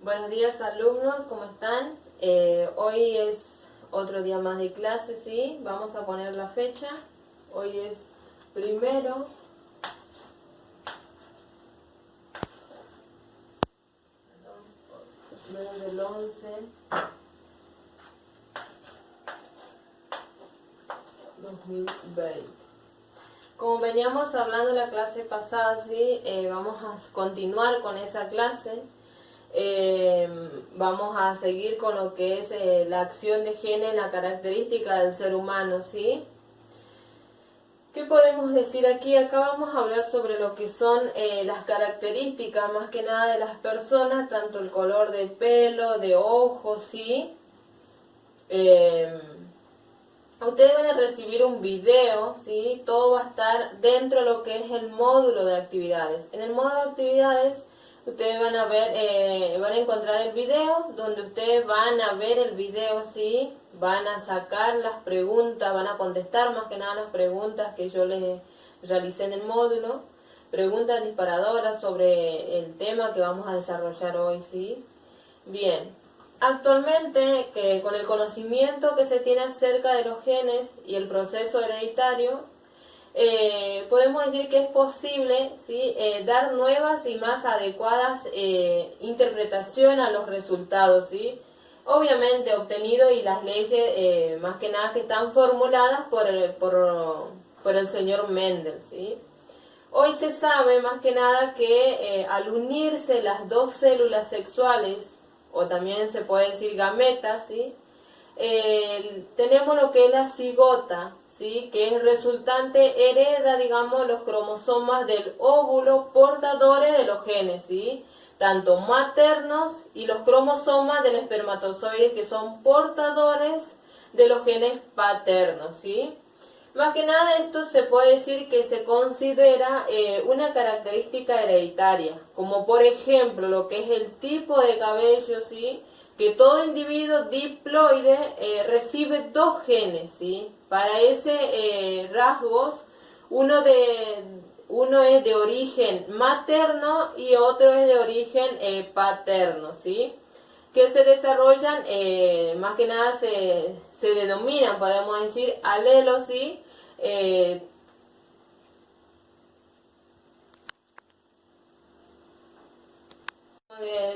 Buenos días alumnos, ¿cómo están? Hoy es otro día más de clase, ¿sí? Vamos a poner la fecha. Hoy es primero del 11/2020. Como veníamos hablando la clase pasada, ¿sí? Vamos a continuar con esa clase. Vamos a seguir con lo que es la acción de genes en la característica del ser humano, ¿sí? ¿Qué podemos decir aquí? Acá vamos a hablar sobre lo que son las características, más que nada de las personas, tanto el color de pelo, de ojos, ¿sí? Ustedes van a recibir un video, ¿sí? Todo va a estar dentro de lo que es el módulo de actividades. En el módulo de actividades, ustedes van a ver, van a encontrar el video, donde ustedes van a ver el video, ¿sí? Van a sacar las preguntas, van a contestar más que nada las preguntas que yo les realicé en el módulo. Preguntas disparadoras sobre el tema que vamos a desarrollar hoy, ¿sí? Bien. Actualmente, con el conocimiento que se tiene acerca de los genes y el proceso hereditario, podemos decir que es posible, ¿sí? Dar nuevas y más adecuadas interpretaciones a los resultados, ¿sí? Obviamente obtenido y las leyes más que nada que están formuladas por el señor Mendel, ¿sí? Hoy se sabe más que nada que al unirse las dos células sexuales, o también se puede decir gametas, ¿sí? Tenemos lo que es la cigota, ¿sí? Que es resultante, hereda, digamos, los cromosomas del óvulo portadores de los genes, ¿sí? Tanto maternos y los cromosomas del espermatozoide que son portadores de los genes paternos, ¿sí? Más que nada esto se puede decir que se considera una característica hereditaria, como por ejemplo lo que es el tipo de cabello, ¿sí? Que todo individuo diploide recibe dos genes, ¿sí? Para ese rasgos, uno es de origen materno y otro es de origen paterno, ¿sí? Que se desarrollan, más que nada se denominan, podemos decir, alelos, ¿sí?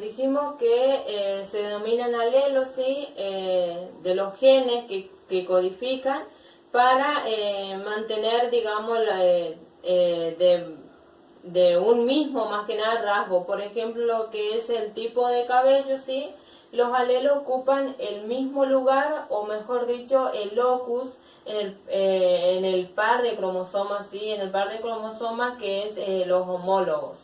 Dijimos que se denominan alelos, ¿sí? De los genes que codifican para mantener, digamos, de un mismo, más que nada, rasgo. Por ejemplo, lo que es el tipo de cabello, ¿sí? Los alelos ocupan el mismo lugar, o mejor dicho, el locus, en el par de cromosomas, ¿sí? En el par de cromosomas que es los homólogos.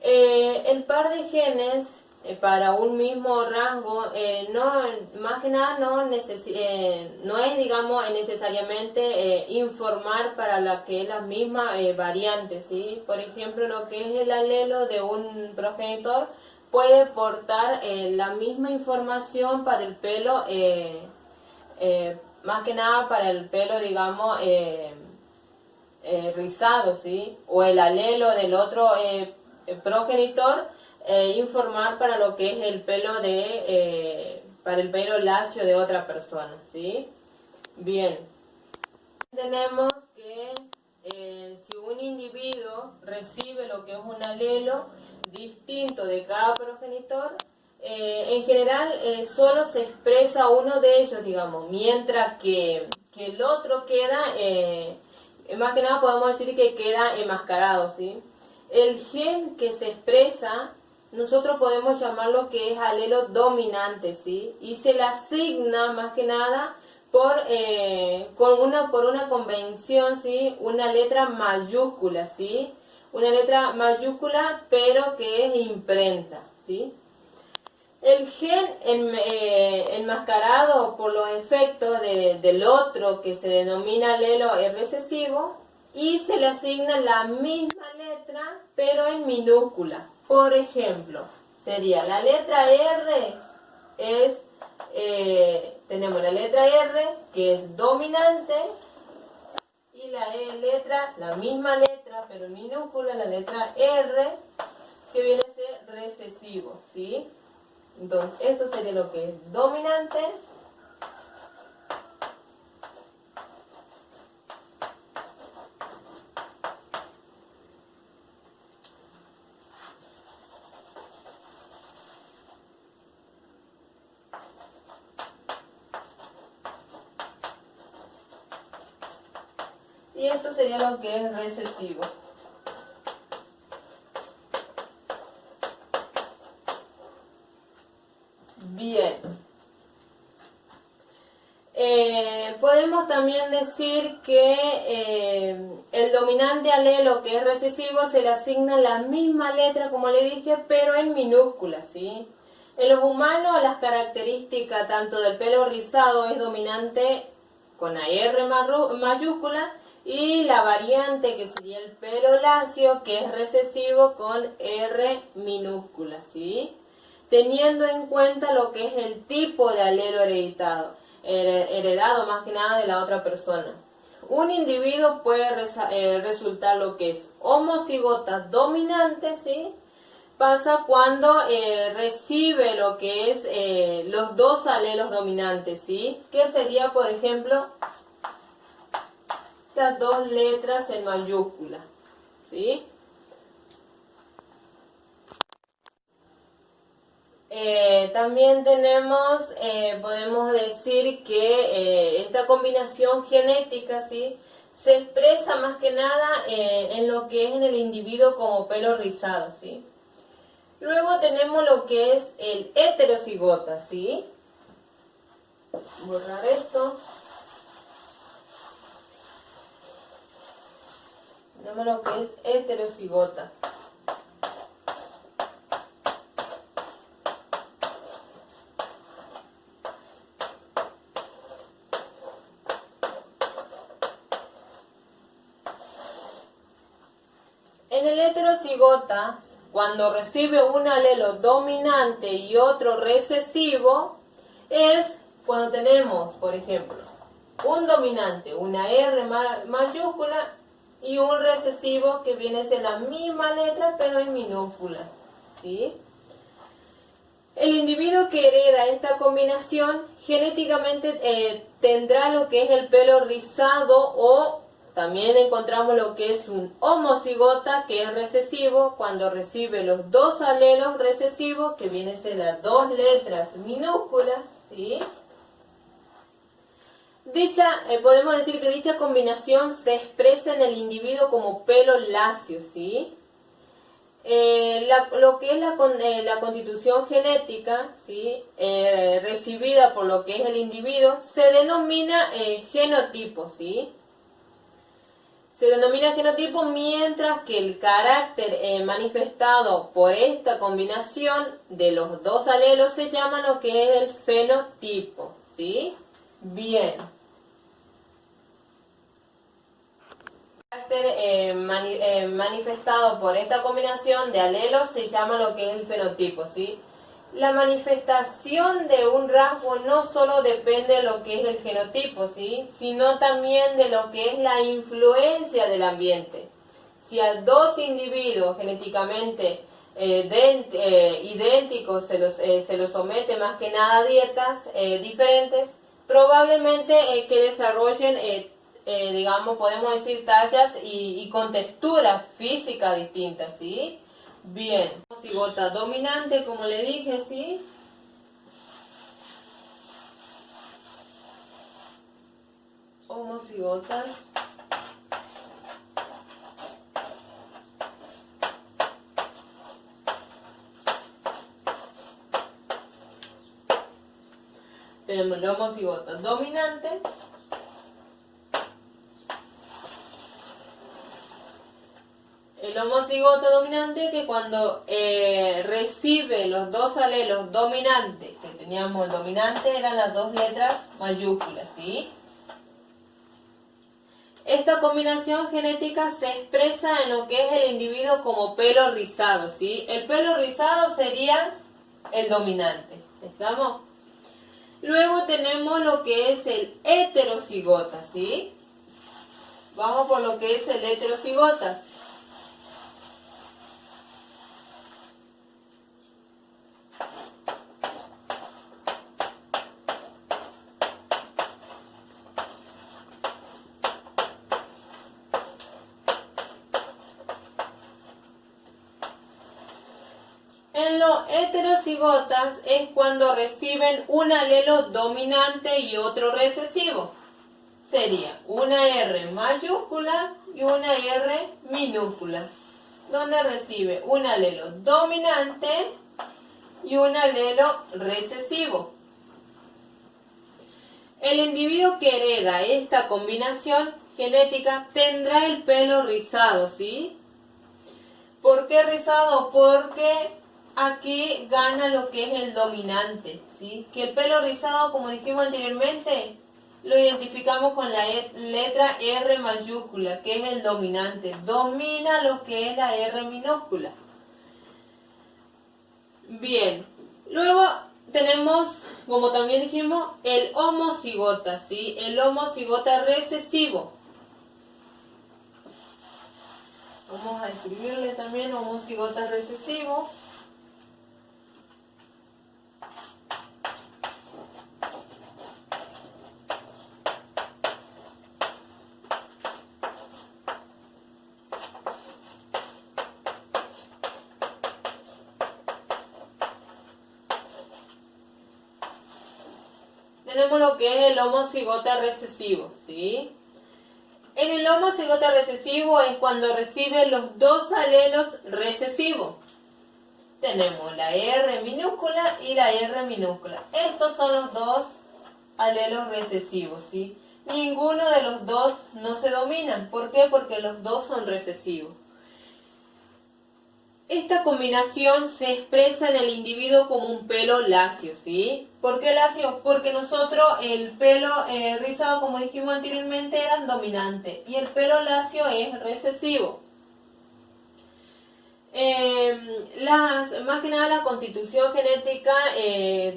El par de genes para un mismo rango, más que nada no es, digamos, necesariamente informar para la que es la misma variante, ¿sí? Por ejemplo, lo que es el alelo de un progenitor puede portar la misma información para el pelo, más que nada para el pelo, digamos, rizado, ¿sí? O el alelo del otro progenitor, informar para lo que es el pelo para el pelo lacio de otra persona, ¿sí? Bien. Tenemos que si un individuo recibe lo que es un alelo distinto de cada progenitor, en general solo se expresa uno de ellos, digamos, mientras que el otro queda, más que nada podemos decir que queda enmascarado, ¿sí? El gen que se expresa, nosotros podemos llamarlo que es alelo dominante, ¿sí? Y se le asigna más que nada por una convención, ¿sí? Una letra mayúscula, ¿sí? Una letra mayúscula, pero que es imprenta, ¿sí? El gen enmascarado por los efectos del otro, que se denomina alelo recesivo, y se le asigna la misma letra, pero en minúscula. Por ejemplo, sería la letra R, tenemos la letra R, que es dominante, y la misma letra, pero en minúscula, la letra R, que viene a ser recesivo, ¿sí? Entonces, esto sería lo que es dominante. Y esto sería lo que es recesivo. Bien. Podemos también decir que el dominante alelo que es recesivo se le asigna la misma letra, como le dije, pero en minúscula, ¿sí? En los humanos las características tanto del pelo rizado es dominante con la R mayúscula y la variante que sería el pelo lacio que es recesivo con R minúscula, ¿sí? Teniendo en cuenta lo que es el tipo de alelo heredado más que nada de la otra persona. Un individuo puede resultar lo que es homocigota dominante, ¿sí? Pasa cuando recibe lo que es los dos alelos dominantes, ¿sí? Que sería, por ejemplo, estas dos letras en mayúscula, ¿sí? También tenemos, podemos decir que esta combinación genética, ¿sí? Se expresa más que nada en lo que es en el individuo como pelo rizado, ¿sí? Luego tenemos lo que es el heterocigota, ¿sí? Borrar esto. Tenemos lo que es heterocigota. En el heterocigota, cuando recibe un alelo dominante y otro recesivo, es cuando tenemos, por ejemplo, un dominante, una R mayúscula y un recesivo que viene a ser la misma letra pero en minúscula, ¿sí? El individuo que hereda esta combinación genéticamente tendrá lo que es el pelo rizado o también encontramos lo que es un homocigota que es recesivo cuando recibe los dos alelos recesivos que vienen a ser las dos letras minúsculas, ¿sí? Podemos decir que dicha combinación se expresa en el individuo como pelo lacio, ¿sí? Lo que es la constitución genética, ¿sí? Recibida por lo que es el individuo se denomina genotipo, ¿sí? Se denomina genotipo mientras que el carácter manifestado por esta combinación de los dos alelos se llama lo que es el fenotipo, ¿sí? Bien. Manifestado por esta combinación de alelos se llama lo que es el fenotipo, ¿sí? La manifestación de un rasgo no solo depende de lo que es el genotipo, ¿sí? Sino también de lo que es la influencia del ambiente. Si a dos individuos genéticamente idénticos se los somete más que nada a dietas diferentes, probablemente que desarrollen digamos, podemos decir tallas y con texturas físicas distintas, ¿sí? Bien, homocigota dominante, como le dije, ¿sí? Homocigotas. Tenemos la homocigota dominante. El homocigoto dominante que cuando recibe los dos alelos dominantes, que teníamos el dominante, eran las dos letras mayúsculas, ¿sí? Esta combinación genética se expresa en lo que es el individuo como pelo rizado, ¿sí? El pelo rizado sería el dominante, ¿estamos? Luego tenemos lo que es el heterocigota, ¿sí? Vamos por lo que es el heterocigota. heterocigotas es cuando reciben un alelo dominante y otro recesivo. Sería una R mayúscula y una R minúscula, donde recibe un alelo dominante y un alelo recesivo. El individuo que hereda esta combinación genética tendrá el pelo rizado, ¿sí? ¿Por qué rizado? Porque aquí gana lo que es el dominante, ¿sí? Que el pelo rizado, como dijimos anteriormente, lo identificamos con la letra R mayúscula, que es el dominante. Domina lo que es la R minúscula. Bien, luego tenemos, como también dijimos, el homocigota, ¿sí? El homocigota recesivo. Vamos a escribirle también homocigota recesivo. Tenemos lo que es el homocigota recesivo, ¿sí? En el homocigota recesivo es cuando recibe los dos alelos recesivos. Tenemos la R minúscula y la R minúscula. Estos son los dos alelos recesivos, ¿sí? Ninguno de los dos no se dominan. ¿Por qué? Porque los dos son recesivos. Esta combinación se expresa en el individuo como un pelo lacio, ¿sí? ¿Por qué lacio? Porque nosotros el pelo rizado, como dijimos anteriormente, era dominante y el pelo lacio es recesivo. Más que nada la constitución genética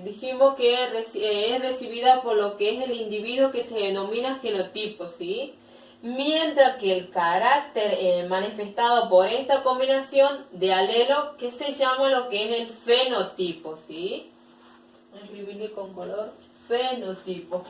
dijimos que es recibida por lo que es el individuo que se denomina genotipo, ¿sí? Mientras que el carácter manifestado por esta combinación de alelo que se llama lo que es el fenotipo, ¿sí? Voy a escribirle con color fenotipo.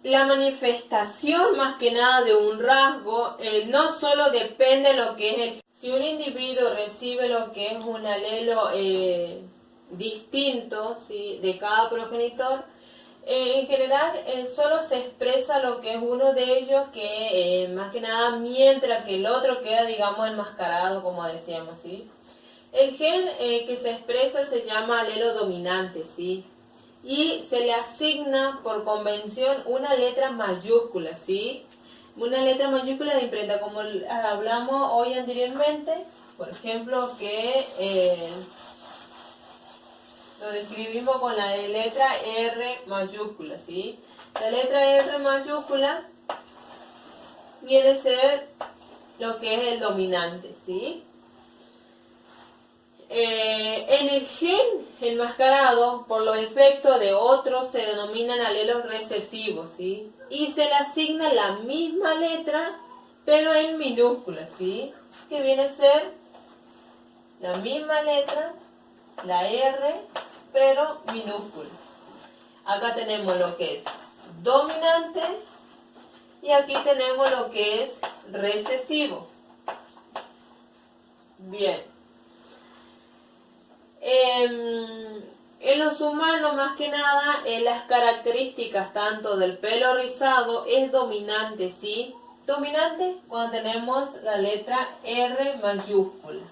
La manifestación más que nada de un rasgo no solo depende de lo que es el... Si un individuo recibe lo que es un alelo distinto, ¿sí?, de cada progenitor, en general solo se expresa lo que es uno de ellos, que más que nada mientras que el otro queda, digamos, enmascarado, como decíamos, ¿sí? El gen que se expresa se llama alelo dominante, ¿sí? Y se le asigna por convención una letra mayúscula, ¿sí? Una letra mayúscula de imprenta, como hablamos hoy anteriormente, por ejemplo, que lo describimos con la letra R mayúscula, ¿sí? La letra R mayúscula viene a ser lo que es el dominante, ¿sí? En el gen enmascarado, por los efectos de otros, se denominan alelos recesivos, ¿sí? Y se le asigna la misma letra, pero en minúscula, ¿sí? Que viene a ser la misma letra, la R, pero minúscula. Acá tenemos lo que es dominante y aquí tenemos lo que es recesivo. Bien. En los humanos, más que nada, las características tanto del pelo rizado es dominante, ¿sí? Dominante cuando tenemos la letra R mayúscula.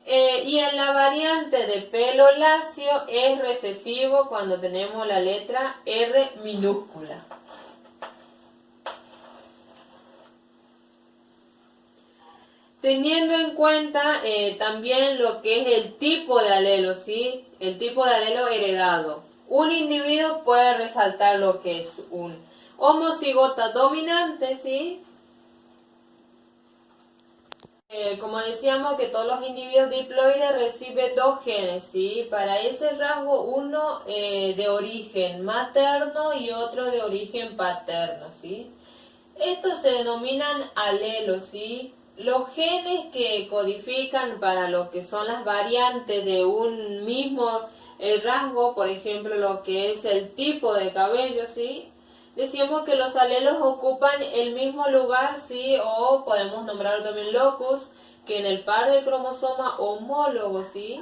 Y en la variante de pelo lacio es recesivo cuando tenemos la letra R minúscula. Teniendo en cuenta también lo que es el tipo de alelo, ¿sí? El tipo de alelo heredado. Un individuo puede resaltar lo que es un homocigota dominante, ¿sí? Como decíamos, que todos los individuos diploides reciben dos genes, ¿sí? Para ese rasgo, uno de origen materno y otro de origen paterno, ¿sí? Estos se denominan alelos, ¿sí? Los genes que codifican para lo que son las variantes de un mismo el rasgo, por ejemplo, lo que es el tipo de cabello, ¿sí? Decíamos que los alelos ocupan el mismo lugar, ¿sí? O podemos nombrarlo también locus, que en el par de cromosoma homólogo, ¿sí?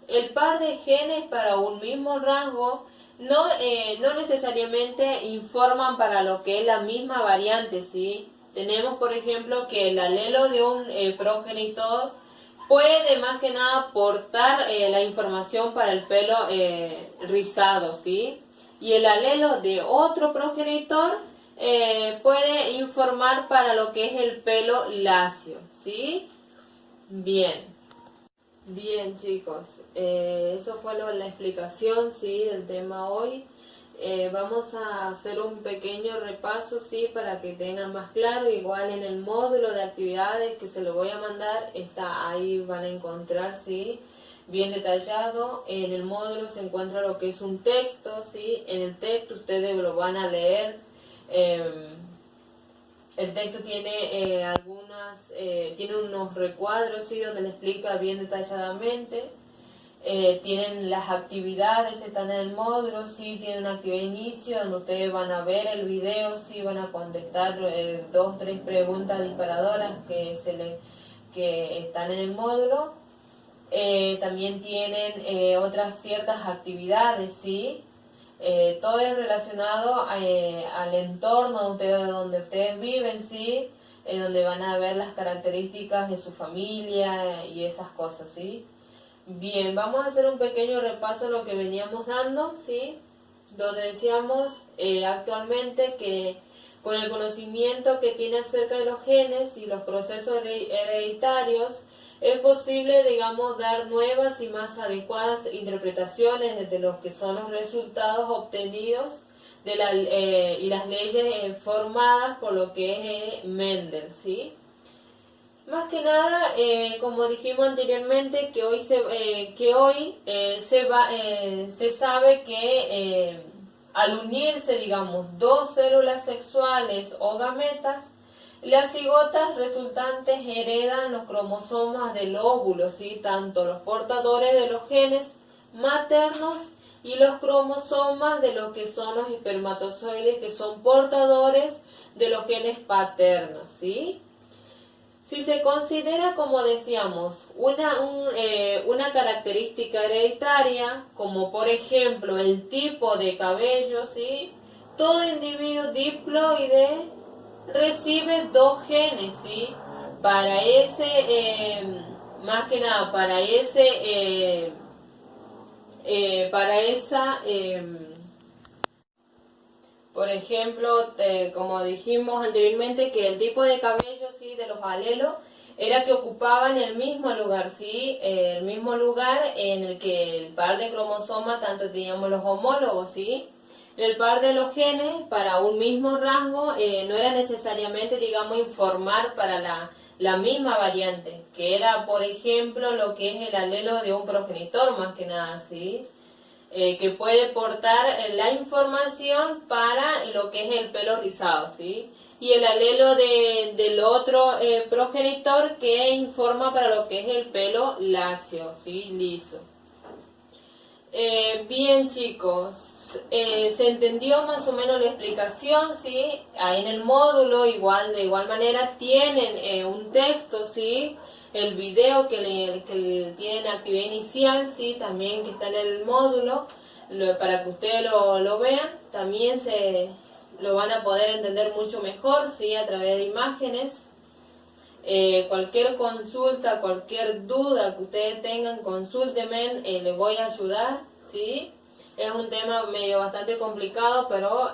El par de genes para un mismo rasgo no necesariamente informan para lo que es la misma variante, ¿sí? Tenemos, por ejemplo, que el alelo de un progenitor puede más que nada portar la información para el pelo rizado, ¿sí? Y el alelo de otro progenitor puede informar para lo que es el pelo lacio, ¿sí? Bien. Bien, chicos, eso fue la explicación, sí, del tema hoy. Vamos a hacer un pequeño repaso, sí, para que tengan más claro. Igual en el módulo de actividades que se lo voy a mandar, está ahí, van a encontrar, sí, bien detallado. En el módulo se encuentra lo que es un texto, sí. En el texto ustedes lo van a leer. El texto tiene tiene unos recuadros, ¿sí? Donde le explica bien detalladamente. Tienen las actividades, están en el módulo, ¿sí? Tienen una actividad de inicio donde ustedes van a ver el video, ¿sí? Van a contestar 2, 3 preguntas disparadoras que están en el módulo. También tienen otras ciertas actividades, ¿sí? Todo es relacionado al entorno donde ustedes viven, ¿sí? Donde van a ver las características de su familia y esas cosas, ¿sí? Bien, vamos a hacer un pequeño repaso de lo que veníamos dando, ¿sí? Donde decíamos actualmente que con el conocimiento que tiene acerca de los genes y los procesos hereditarios, es posible, digamos, dar nuevas y más adecuadas interpretaciones de los que son los resultados obtenidos y las leyes formadas por lo que es Mendel, ¿sí? Más que nada, como dijimos anteriormente, que hoy se sabe que al unirse, digamos, dos células sexuales o gametas, las cigotas resultantes heredan los cromosomas del óvulo, ¿sí? Tanto los portadores de los genes maternos y los cromosomas de lo que son los espermatozoides, que son portadores de los genes paternos, ¿sí? Si se considera, como decíamos, una característica hereditaria, como por ejemplo el tipo de cabello, ¿sí? Todo individuo diploide recibe dos genes, ¿sí? Para más que nada, para esa, por ejemplo, como dijimos anteriormente, que el tipo de cabello, ¿sí? De los alelos era que ocupaban el mismo lugar, ¿sí? El mismo lugar en el que el par de cromosomas, tanto teníamos los homólogos, ¿sí? El par de los genes para un mismo rasgo no era necesariamente, digamos, informar para la misma variante, que era, por ejemplo, lo que es el alelo de un progenitor, más que nada, ¿sí? Que puede portar la información para lo que es el pelo rizado, ¿sí? Y el alelo del otro progenitor que informa para lo que es el pelo lacio, ¿sí? Liso. Bien, chicos, se entendió más o menos la explicación, ¿sí? Ahí en el módulo, de igual manera, tienen un texto, ¿sí? El video que tienen actividad inicial, ¿sí? También que está en el módulo, para que ustedes lo vean. También lo van a poder entender mucho mejor, ¿sí? A través de imágenes. Cualquier consulta, cualquier duda que ustedes tengan, consúltenme, les voy a ayudar, ¿sí? Es un tema bastante complicado, pero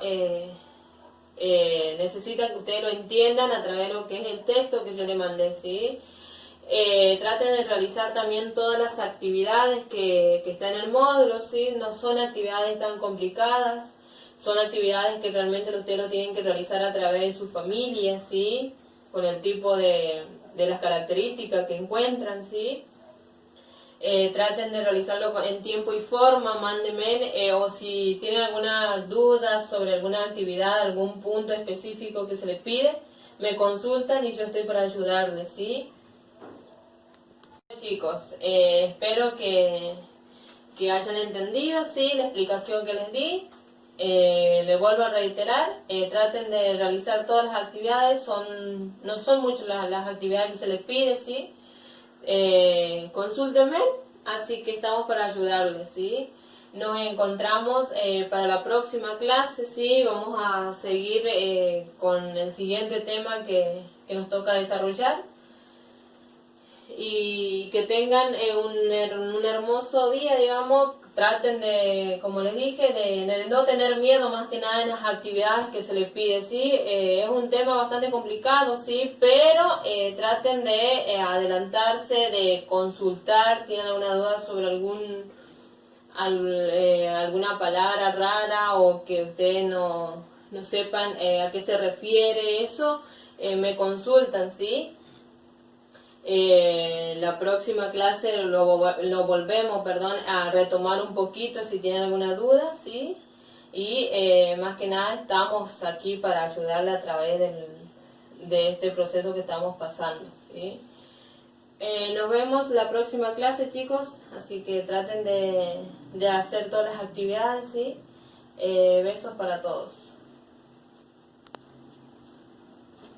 necesitan que ustedes lo entiendan a través de lo que es el texto que yo le mandé, ¿sí? Traten de realizar también todas las actividades que están en el módulo, ¿sí? No son actividades tan complicadas, son actividades que realmente ustedes lo tienen que realizar a través de su familia, ¿sí? Con el tipo de las características que encuentran, ¿sí? Traten de realizarlo en tiempo y forma, mándenme, o si tienen alguna duda sobre alguna actividad, algún punto específico que se les pide, me consultan y yo estoy para ayudarles, ¿sí? Chicos, espero que que hayan entendido, ¿sí? La explicación que les di. Le vuelvo a reiterar, traten de realizar todas las actividades, no son muchas las actividades que se les pide, ¿sí? Consúltenme, así que estamos para ayudarles, ¿sí? Nos encontramos para la próxima clase, ¿sí? Vamos a seguir con el siguiente tema que nos toca desarrollar. Y que tengan un hermoso día, digamos. Traten de, como les dije, de no tener miedo más que nada en las actividades que se les pide, ¿sí? Es un tema bastante complicado, ¿sí? Pero traten de adelantarse, de consultar, tienen alguna duda sobre alguna palabra rara o que ustedes no sepan a qué se refiere eso, me consultan, ¿sí? La próxima clase lo volvemos, a retomar un poquito si tienen alguna duda, ¿sí? Y más que nada estamos aquí para ayudarle a través de este proceso que estamos pasando, ¿sí? Nos vemos la próxima clase, chicos, así que traten de hacer todas las actividades, ¿sí? Besos para todos.